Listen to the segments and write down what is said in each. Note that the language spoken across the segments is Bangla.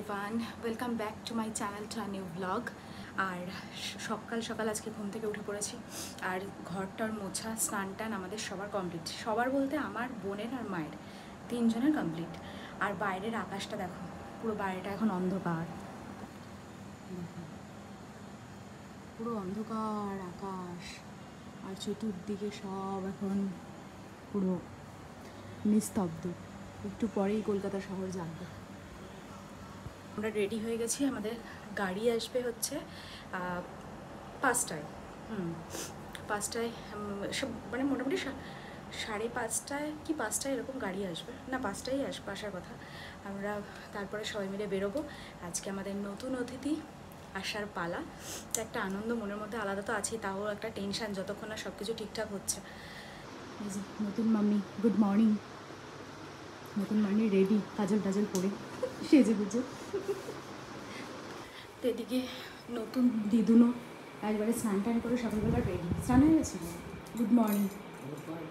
Everyone, welcome back to my channel to a new blog. আর সকাল সকাল আজকে ঘুম থেকে উঠে পড়েছি। আর ঘরটার মোছা স্নান টান আমাদের সবার কমপ্লিট। সবার বলতে আমার বোনের আর মায়ের তিনজনের কমপ্লিট। আর বাইরের আকাশটা দেখো, পুরো বাইরেটা এখন অন্ধকার, পুরো অন্ধকার আকাশ। আর চতুর্দিকে সব এখন পুরো নিস্তব্ধ। একটু পরেই কলকাতা শহর জানবে। আমরা রেডি হয়ে গেছি, আমাদের গাড়ি আসবে হচ্ছে 5টায়। 5টায় সব মানে মোটামুটি 5:30 কি 5টায় এরকম গাড়ি আসবে, না 5টায় আসার কথা। আমরা তারপরে সবাই মিলে বেরোবো। আজকে আমাদের নতুন অতিথি আসার পালা, তো একটা আনন্দ মনের মধ্যে আলাদা তো আছেই, তাও একটা টেনশান যতক্ষণ না সব কিছু ঠিকঠাক হচ্ছে। নতুন মাম্মি, গুড মর্নিং। নতুন মাম্মি রেডি, কাজল টাজল পরে সেজে গুজে। তো এদিকে নতুন দিদুনও একবারে স্নান টান করে সকালবেলা রেডি। স্নান হয়ে গেছিল। Good morning. Good morning.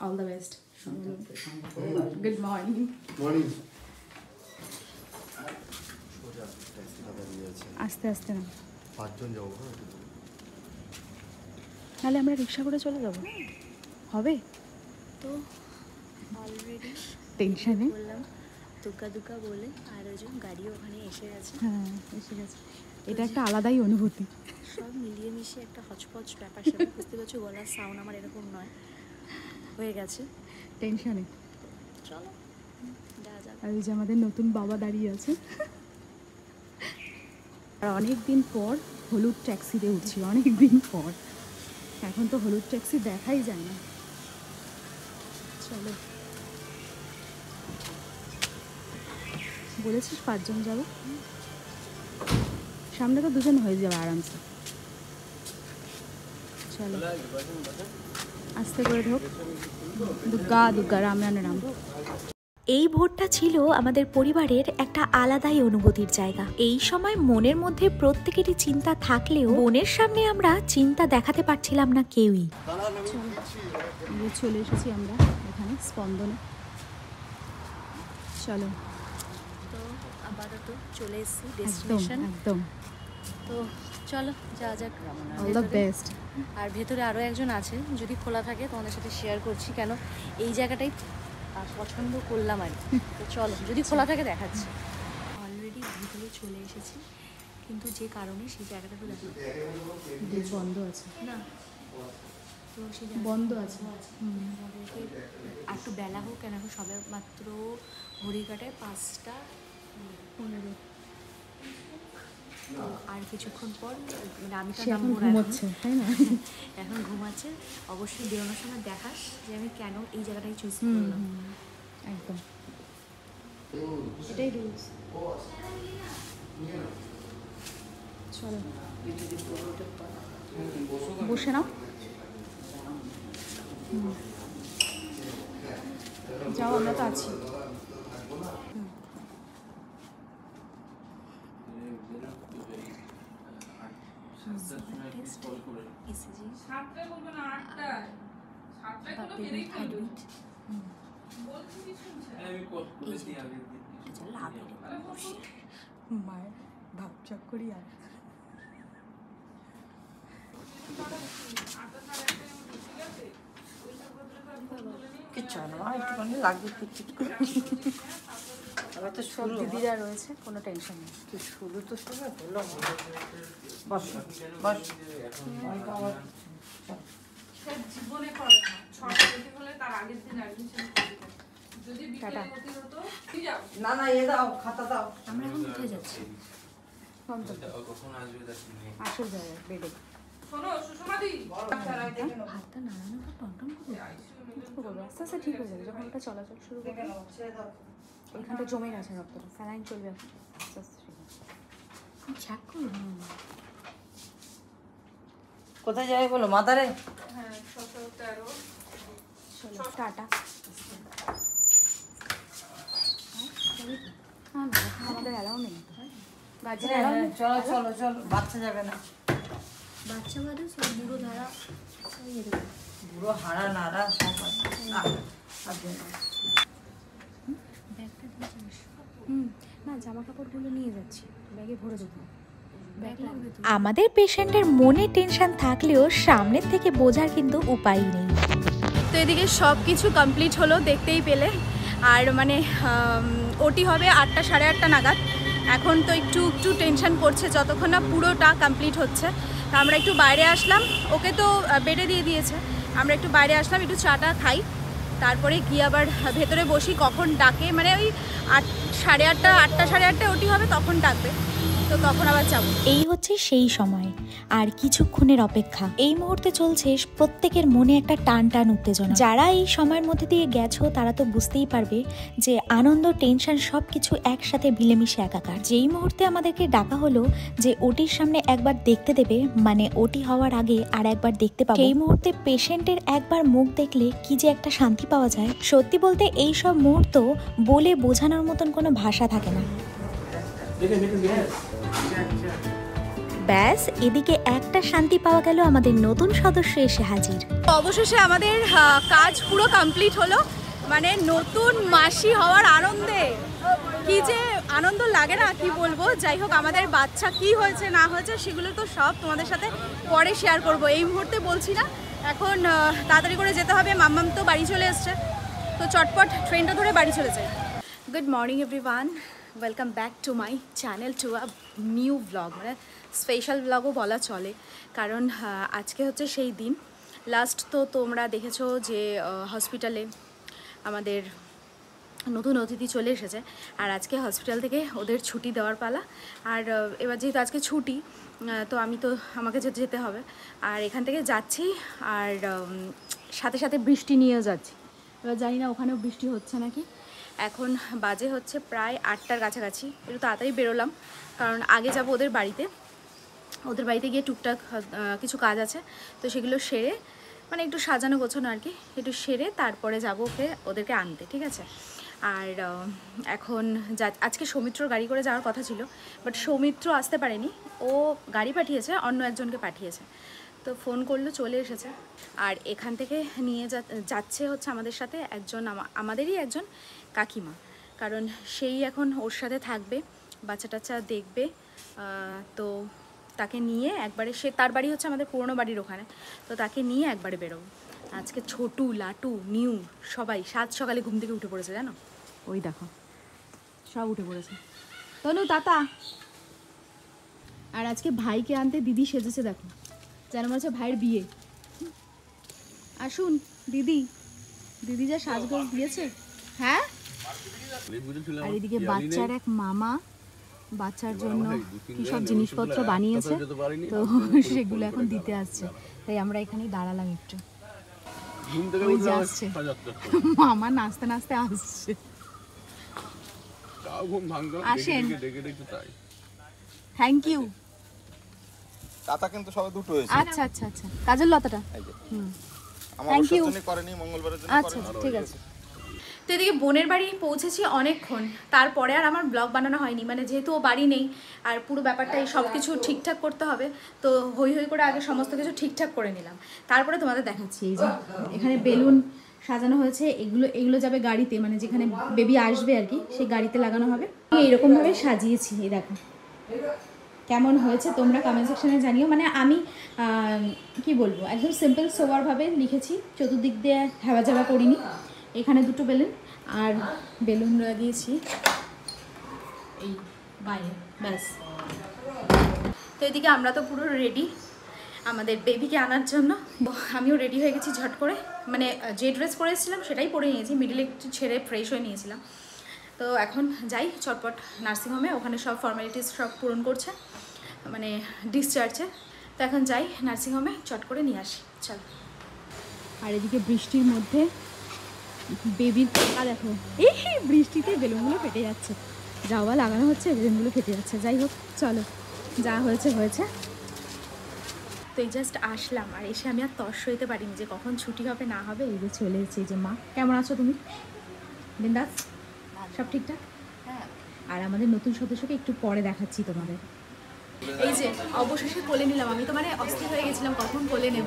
All the best. Good morning. Morning. আস্তে আস্তে না, 5 জন যাবো। তাহলে আমরা রিক্সা করে চলে যাব, হবে তো অলরেডি টেনশনে বললাম দুকা দুকা বলে, আর ওজন গাড়িও ওখানে এসে গেছে। হ্যাঁ এসে গেছে। এটা একটা আলাদাই অনুভূতি, সব মিলিয়ে মিশিয়ে একটা হচপচ ব্যাপার স্যাপার। বুঝতে পারছো, গলার সাউন্ড আমার এরকম নয়, হয়ে গেছে টেনশনে। চলো দেখা যাক। আর ওই যে আমাদের নতুন বাবা দাঁড়িয়ে আছে। আর অনেক দিন পর হলুদ ট্যাক্সিতে উঠছি, অনেক দিন পর। এখন তো হলুদ ট্যাক্সি দেখাই যায় না। চলো, বলেছিস 5 জন যাবো, সামনে তো 2 জন হয়ে যাবে আরামসে। চলো আস্তে করে ঢোক। দুর্গা দুর্গা রাম রাম রাম। এই ভোরটা ছিল আমাদের পরিবারের একটা আলাদাই অনুভূতির জায়গা। এই সময় মনের মধ্যে প্রত্যেকেরই চিন্তা থাকলেও বোনের সামনে আমরা চিন্তা দেখাতে পারছিলাম না কেউই। চলে এসেছি আমরা এখানে স্পন্দনে। চলো, তো আপাতত চলে এসেছি ডেস্টিনেশন। একদম। তো চলো যা যাক। All the best. আর ভেতরে আরও একজন আছে, যদি খোলা থাকে তোমাদের সাথে শেয়ার করছি, কেন এই জায়গাটাই পছন্দ করলাম আর কি। তো চলো, যদি খোলা থাকে দেখাচ্ছি। অলরেডি ভিতরে চলে এসেছি, কিন্তু যে কারণে সেই জায়গাটা তো দেখো বন্ধ আছে না, তো সেই বন্ধ আছে। আমাদেরকে একটু বেলা হোক, কেন এখন সবে মাত্র ঘড়ি কাটায় 5:15। তো আর কিছুক্ষণ পর মানে আমি তো এখন ঘুমোচ্ছে, তাই না? এখন ঘুমাচ্ছে। অবশ্যই বেরোনোর সময় দেখাস যে আমি কেন এই জায়গাটাই চুজ করলাম। একদম, এটাই রুলস। চলো বসে নাও। যাও, আমরা তো আছি। মায়ের ভাবচাক করি আর কিচ্ছু না, একটুখানি লাগবে কিটকিট করে। এবার তো সব দিদিরা রয়েছে, কোনো টেনশন নেই। শুরু তো সময় হলো। বস বস। জীবনে করে না, 6টা বেশি হলে তার আগের দিন অ্যাডমিশন করে দিতে। যদি বিকেলে হতে হতো কি যাও না না, এ দাও, খাতা দাও। আমরা এখন কোথায় যাচ্ছি? আসল জায়গায় বেডে। শোনো সুষমাদি, হাতটা নাড়ানো বা টনটন করবো। আস্তে আস্তে ঠিক হয়ে যাবে যখন ওটা চলাচল শুরু করবে। ওইখানটা জমে গেছে রক্তটা, স্যালাইন চলবে এখন। আস্তে আস্তে ঠিক আছে। ছ্যাক করবো। কোথায় যাবে বলো? মাদারে? হ্যাঁ 613। চলো টাটা। আমাদের অ্যালাউ নেই। বাচ্চা চলো চলো চলো, বাচ্চা যাবে না। বাচ্চা বাদে সব বুড়ো ধারা বুড়ো হারা নাড়া সব আছে। আসবে না। ব্যাগটা দিয়ে যাস। না জামা কাপড়গুলো নিয়ে যাচ্ছি, ব্যাগে ভরে দেবো। ব্যাগ লাগবে তো। আমাদের পেশেন্টের মনে টেনশন থাকলেও সামনের থেকে বোঝার কিন্তু উপায় নেই। তো এদিকে সব কিছু কমপ্লিট হলো, দেখতেই পেলে। আর মানে ওটি হবে 8টা 8:30 নাগাদ। এখন তো একটু একটু টেনশন করছে যতক্ষণ না পুরোটা কমপ্লিট হচ্ছে। তো আমরা একটু বাইরে আসলাম, ওকে তো বেডে দিয়ে দিয়েছে, আমরা একটু বাইরে আসলাম একটু চাটা খাই, তারপরে গিয়ে আবার ভেতরে বসি। কখন ডাকে মানে ওই 8:30 8টা 8:30 ওটি হবে, তখন ডাকবে, তো তখন আবার যাবো। এই হচ্ছে সেই সময়, আর কিছুক্ষণের অপেক্ষা। এই মুহূর্তে চলছে প্রত্যেকের মনে একটা টান টান উত্তেজনা। যারা এই সময়ের মধ্যে দিয়ে গেছো তারা তো বুঝতেই পারবে যে আনন্দ টেনশন সবকিছু একসাথে মিলেমিশে একাকার। যেই মুহূর্তে আমাদেরকে ডাকা হলো যে ওটির সামনে একবার দেখতে দেবে, মানে ওটি হওয়ার আগে আর একবার দেখতে পাবো, সেই মুহূর্তে পেশেন্টের একবার মুখ দেখলে কি যে একটা শান্তি পাওয়া যায়। সত্যি বলতে এই সব মুহূর্ত বলে বোঝানোর মতন কোনো ভাষা থাকে না। ব্যাস, এদিকে একটা শান্তি পাওয়া গেল, আমাদের নতুন সদস্য এসে হাজির। অবশেষে আমাদের কাজ পুরো কমপ্লিট হলো, মানে নতুন মাসি হওয়ার আনন্দে কি যে আনন্দ লাগে না কি বলবো। যাই হোক, আমাদের বাচ্চা কি হয়েছে না হয়েছে সেগুলো তো সব তোমাদের সাথে পরে শেয়ার করব, এই মুহূর্তে বলছি না। এখন তাড়াতাড়ি করে যেতে হবে, মাম্মাম তো বাড়ি চলে এসছে, তো চটপট ট্রেনটা ধরে বাড়ি চলে যাই। Good morning everyone, welcome back to my channel, to a new blog, মানে স্পেশাল ব্লগও বলা চলে, কারণ আজকে হচ্ছে সেই দিন। লাস্ট তো তোমরা দেখেছো যে হসপিটালে আমাদের নতুন অতিথি চলে এসেছে, আর আজকে হসপিটাল থেকে ওদের ছুটি দেওয়ার পালা। আর এবার যেহেতু আজকে ছুটি, তো আমাকে যেতে হবে। আর এখান থেকে যাচ্ছি, আর সাথে সাথে বৃষ্টি নিয়েও যাচ্ছি। এবার জানি না ওখানেও বৃষ্টি হচ্ছে নাকি। এখন বাজে হচ্ছে প্রায় 8টার কাছাকাছি, একটু তাড়াতাড়ি বেরোলাম, কারণ আগে যাব ওদের বাড়িতে। ওদের বাড়িতে গিয়ে টুকটাক কিছু কাজ আছে, তো সেগুলো সেরে, মানে একটু সাজানো গোছানো আর কি, একটু সেরে তারপরে যাবো ওদেরকে আনতে, ঠিক আছে। আর এখন আজকে সৌমিত্রর গাড়ি করে যাওয়ার কথা ছিল, বাট সৌমিত্র আসতে পারেনি, ও গাড়ি পাঠিয়েছে, অন্য একজনকে পাঠিয়েছে, তো ফোন করলো চলে এসেছে। আর এখান থেকে নিয়ে যাচ্ছে হচ্ছে আমাদের সাথে একজন, আমাদেরই একজন কাকিমা, কারণ সেই এখন ওর সাথে থাকবে, বাচ্চা টাচ্চা দেখবে। তো তাকে নিয়ে একবারে, তার বাড়ি হচ্ছে আমাদের পুরনো বাড়ির ওখানে, তো তাকে নিয়ে একবারে বেরোবো। আজকে ছোটু, লাটু, নিউ সবাই সকালে ঘুম থেকে উঠে পড়েছে, জানো, ওই দেখো সব উঠে পড়েছে। তনু তাতা। আর আজকে ভাইকে আনতে দিদি সেজেছে, দেখো যেন মনে হচ্ছে ভাইয়ের বিয়ে। আসুন দিদি, দিদি যা সাজগোজ দিয়েছে, হ্যাঁ। আর এদিকে বাচ্চার এক মামা বাচ্চার জন্য কি সব জিনিসপত্র বানিয়েছে, তো সেগুলো এখন দিতে আসছে, তাই আমরা এখানেই দাঁড়ালাম একটু। ওই যে আসছে মামা, নাচতে নাচতে আসছে। আসেন, থ্যাংক ইউ। তাতা কিন্তু সবে দুটো হয়েছে। আচ্ছা আচ্ছা আচ্ছা, কাজের লতাটা, থ্যাংক ইউ। করেনি, মঙ্গলবারের জন্য আচ্ছা ঠিক আছে। তো এদিকে বোনের বাড়ি পৌঁছেছি অনেকক্ষণ, তারপরে আর আমার ব্লগ বানানো হয়নি, মানে যেহেতু ও বাড়ি নেই আর পুরো ব্যাপারটা এই সব কিছু ঠিকঠাক করতে হবে, তো হই হই করে আগে সমস্ত কিছু ঠিকঠাক করে নিলাম, তারপরে তোমাদের দেখাচ্ছি। এই যে এখানে বেলুন সাজানো হয়েছে, এগুলো যাবে গাড়িতে, মানে যেখানে বেবি আসবে আর কি, সেই গাড়িতে লাগানো হবে। এইরকমভাবে সাজিয়েছি, এই দেখো কেমন হয়েছে তোমরা কমেন্ট সেকশনে জানিও। মানে আমি কি বলবো, একদম সিম্পল সোবারভাবে লিখেছি, চতুর্দিক দিয়ে হেওয়া করিনি। এখানে দুটো বেলুন, আর বেলুন লাগিয়েছি এই বাইরে, ব্যাস। তো এদিকে আমরা তো পুরো রেডি আমাদের বেবিকে আনার জন্য। আমিও রেডি হয়ে গেছি ঝট করে, মানে যে ড্রেস পরে এসেছিলাম সেটাই পরে নিয়েছি, মিডিলে একটু ছেড়ে ফ্রেশ হয়ে নিয়েছিলাম। তো এখন যাই চটপট নার্সিংহোমে, ওখানে সব ফর্মালিটিস সব পূরণ করছে, মানে ডিসচার্জে। তো এখন যাই নার্সিংহোমে, চট করে নিয়ে আসি, চল। আর এদিকে বৃষ্টির মধ্যে বেবির টাকা দেখো, এই বৃষ্টিতে বেলুনগুলো ফেটে যাচ্ছে, যাওয়া লাগানো হচ্ছে, বেলুনগুলো ফেটে যাচ্ছে। যাই হোক চলো, যা হয়েছে হয়েছে। তো এই জাস্ট আসলাম, আর এসে আমি আর তর সইতে পারিনি যে কখন ছুটি হবে না হবে। এই যে চলে এসেছে, যে মা কেমন আছো তুমি? বিন্দাস, সব ঠিকঠাক? হ্যাঁ, আর আমাদের নতুন সদস্যকে একটু পরে দেখাচ্ছি তোমাদের। এই যে অবশেষে কোলে নিলাম, আমি তো মানে অস্থির হয়ে গেছিলাম কখন কোলে নেব,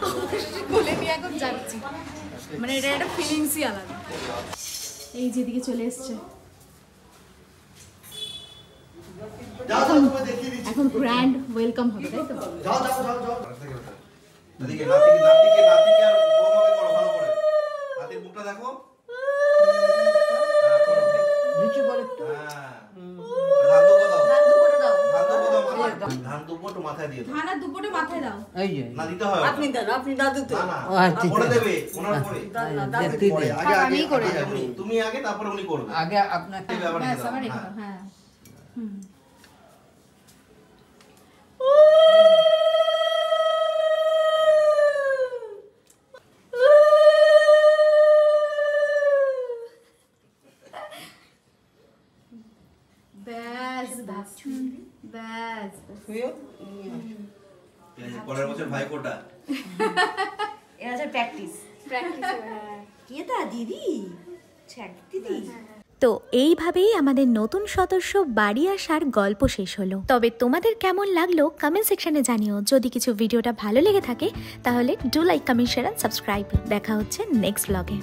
অবশেষে কোলে নিয়ে এখন যাচ্ছি, মানে এটা একটা ফিলিংসই আলাদা। এই যেদিকে চলে এসছে এখন গ্র্যান্ড ওয়েলকাম হবে, তাই তো? এদিকে নাতিকে আর বৌমাকে করো ভালো করে। নাতির মুখটা দেখো। নিচু করে একটু ধান দুপো দাও। ধান দুপুরে দাও। ধান দুপো একটু মাথায় দিয়ে দাও। ধান আর দুপুরে মাথায় দাও। এই যে না দিতে হয়। আপনি দেন, আপনি দাদু তো। না না। ও, আচ্ছা, পরে ঠিক দেবে, ওনার পরে। দেখতে পরে, দে। আগে আমিই করে আগে দেবো। তুমি আগে তারপরে উনি করবে। আগে আপনাকে দেবে আবার ব্যাস, দিয়ে দাও। আবার রেখে হ্যাঁ। দাও, হ্যাঁ। ব্যাস ব্যাস ব্যাস। ঠিক আছে, পরের বছর ভাইফোঁটা। এরা হচ্ছে প্র্যাকটিস। তো এইভাবেই আমাদের নতুন সদস্য বাড়ি আসার গল্প শেষ হলো। তবে তোমাদের কেমন লাগলো কমেন্ট সেকশনে জানিও। যদি কিছু ভিডিওটা ভালো লেগে থাকে তাহলে do like, comment, share and subscribe. দেখা হচ্ছে নেক্সট ব্লগে।